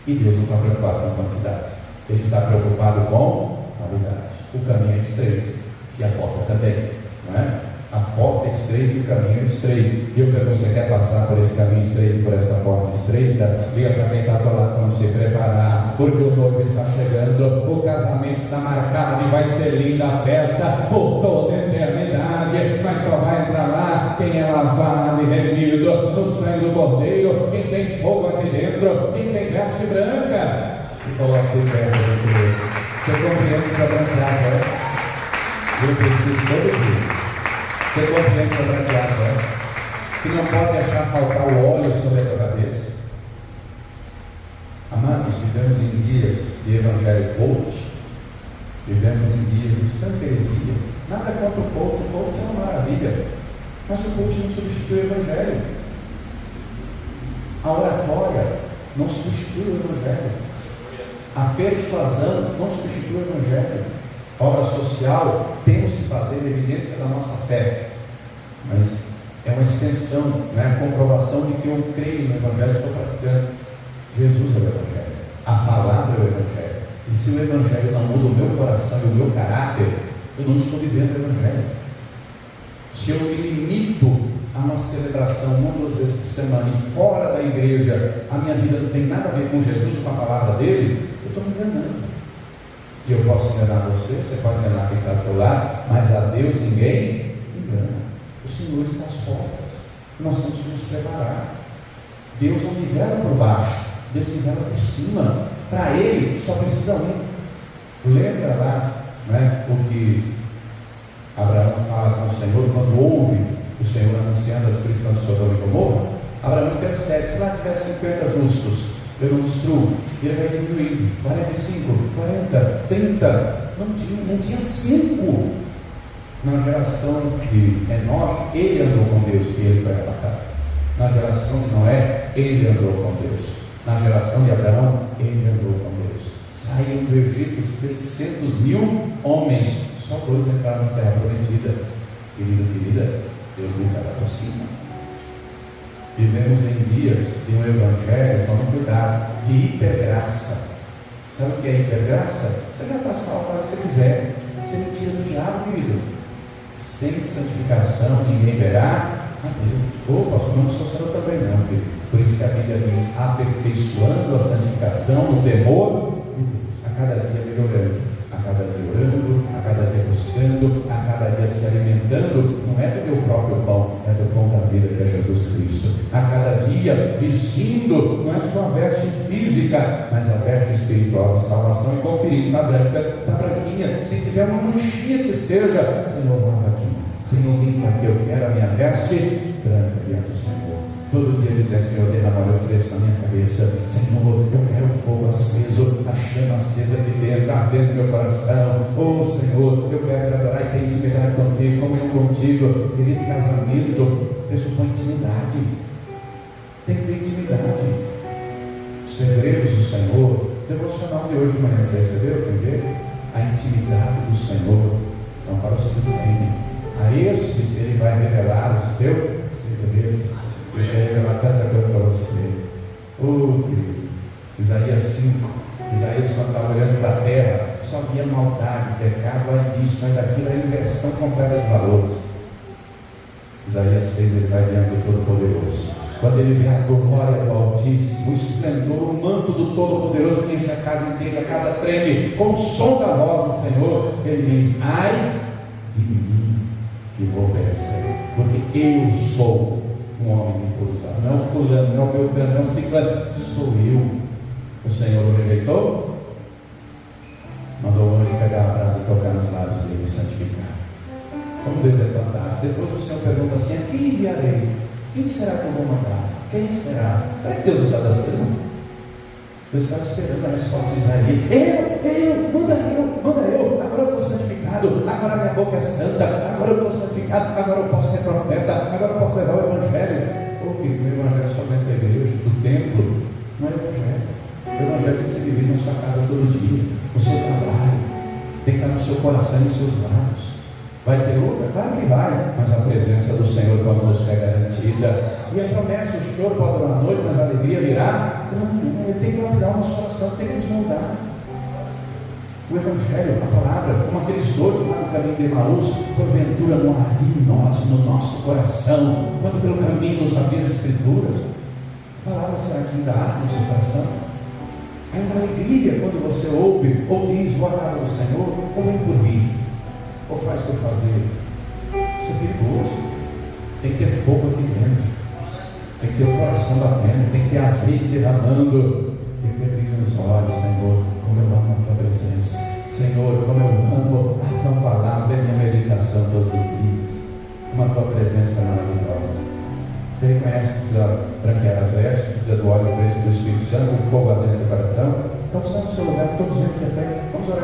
E Deus não está preocupado com a quantidade, ele está preocupado com a qualidade. O caminho é estreito e a porta também, não é? A porta é estreita e o caminho é estreito. E eu pergunto: você quer passar por esse caminho estreito, por essa porta estreita? Liga para quem está ao lado, vamos se preparar, porque o noivo está chegando, o casamento está marcado e vai ser linda a festa por toda a eternidade. Mas só vai entrar lá quem é lavado e remido no sangue do Cordeiro, quem tem fogo aqui dentro, quem tem veste branca. Se coloca de pé, meu Deus. Você compreende que a branqueada é? Eu preciso todo dia. Você compreende que a branqueada é? Que não pode deixar faltar o óleo sobre a tua cabeça. Amados, vivemos em dias de evangelho coach, vivemos em dias de tanta heresia. Nada contra o coach é uma maravilha, mas o coach não substitui o evangelho. A oratória não substitui o evangelho. A persuasão não substitui o evangelho. A obra social temos que fazer evidência da nossa fé, mas é uma extensão, não é a comprovação de que eu creio no evangelho e estou praticando. Jesus é o evangelho, a palavra é o evangelho. E se o evangelho não muda o meu coração e o meu caráter, eu não estou vivendo o evangelho. Se eu me limito a uma celebração uma ou duas vezes por semana e fora da igreja a minha vida não tem nada a ver com Jesus, com a palavra dele, eu estou me enganando. E eu posso enganar você pode enganar quem está do teu lado, mas a Deus ninguém engana. O Senhor está às portas. Nós temos que nos preparar. Deus não nivela por baixo, Deus nivela por cima. Para Ele só precisa um. Lembra lá, né, o que Abraão fala com o Senhor quando ouve o Senhor anunciando a destruição de Sodoma e Gomorra? Abraão intercede: se lá tivesse 50 justos, eu não destruo. E ele vai diminuindo: 45, 40, 30. Não tinha 5. Na geração de Enoque, ele andou com Deus e ele foi arrebatado. Na geração de Noé, ele andou com Deus. Na geração de Abraão, ele andou com Deus. Saíram do Egito 600.000 homens, só 2 entraram na terra prometida. Querido, querida, Deus nunca dá por cima. Vivemos em dias de um evangelho, tome cuidado, de hipergraça. Sabe o que é hipergraça? Você já está salvo para o que você quiser. Isso é mentira do diabo, querido. Sem santificação ninguém verá a Deus. Pastor, não sou senhor também não, querido. Por isso que a Bíblia diz, aperfeiçoando a santificação no temor de Deus. A cada dia melhorando, a cada dia orando, a cada dia buscando, a cada dia se alimentando. Não é do meu próprio pão, é do pão da vida que é Jesus Cristo. A cada dia vestindo, não é só a veste física, mas a veste espiritual de salvação. E conferindo, está branca, está branquinha. Se tiver uma manchinha que seja, Senhor, lava aqui. Senhor, limpa aqui, eu quero a minha veste branca diante do Senhor. Todo dia dizer, Senhor, derrama óleo fresco na minha cabeça. Senhor, eu quero fogo aceso, a chama acesa aqui dentro, ardendo no meu coração. Oh Senhor, eu quero te adorar e ter intimidade contigo, comunhão contigo. Querido, casamento pressupõe intimidade. Tem que ter intimidade. Os segredos do Senhor, devocional de hoje de manhã, você recebeu? Primeiro, a intimidade do Senhor são para os que temem. A esses ele vai revelar os seus segredos. Ele vai revelar tanta coisa para você. Querido, Isaías 5. Isaías, quando estava olhando para a terra, só via maldade, pecado, é disso, mas daquilo, a inversão completa de valores. Isaías 6, ele vai diante do Todo-Poderoso. Quando ele vê a glória do Altíssimo, o esplendor, o manto do Todo-Poderoso que enche a casa inteira, a casa treme com o som da voz do Senhor, ele diz, ai de mim que vou perecer, porque eu sou um homem de cruzado, não é o fulano, não é o beltrano, não é o ciclano, sou eu. O Senhor o rejeitou, mandou o anjo pegar a brasa e tocar nos lábios dele e santificar. Como Deus é fantástico. Depois o Senhor pergunta assim, a quem enviarei? Quem será que eu vou mandar? Quem será? Será que Deus usa das perguntas? Deus estava esperando a resposta de Isaías. Manda eu, agora eu estou santificado, agora minha boca é santa, agora eu estou santificado, agora eu posso ser profeta, agora eu posso levar o Evangelho. O Evangelho só dentro da igreja, do templo, não é Evangelho. O Evangelho tem que ser vivido na sua casa todo dia, no seu trabalho, tem que estar no seu coração e nos seus lábios. Vai ter luta? Claro que vai, mas a presença do Senhor conosco é garantida. E a promessa, o choro pode durar a noite, mas a alegria virá. Ele tem que lapidar o nosso coração, tem que desmoldar. O Evangelho, a palavra, como aqueles dois lá no caminho de Emaús, porventura não ardia em nós, no nosso coração, quando pelo caminho nos abrir as Escrituras. A palavra será que ainda arde no seu coração? Ainda alegria quando você ouve, ou diz, vou à casa do Senhor, ou vem por vir. Ou faz por fazer. Isso é perigoso. Tem que ter fogo aqui dentro, tem que ter o coração batendo, tem que ter azeite derramando, tem que ter brilho nos olhos. Senhor, como eu amo a tua presença, Senhor, como eu amo a tua palavra, é minha meditação todos os dias. Uma tua presença maravilhosa. Você reconhece que precisa branquear as vestes, precisa do óleo fresco do Espírito Santo, o fogo ardendo no seu coração. Então está no seu lugar, todos juntos que é fé. Vamos orar.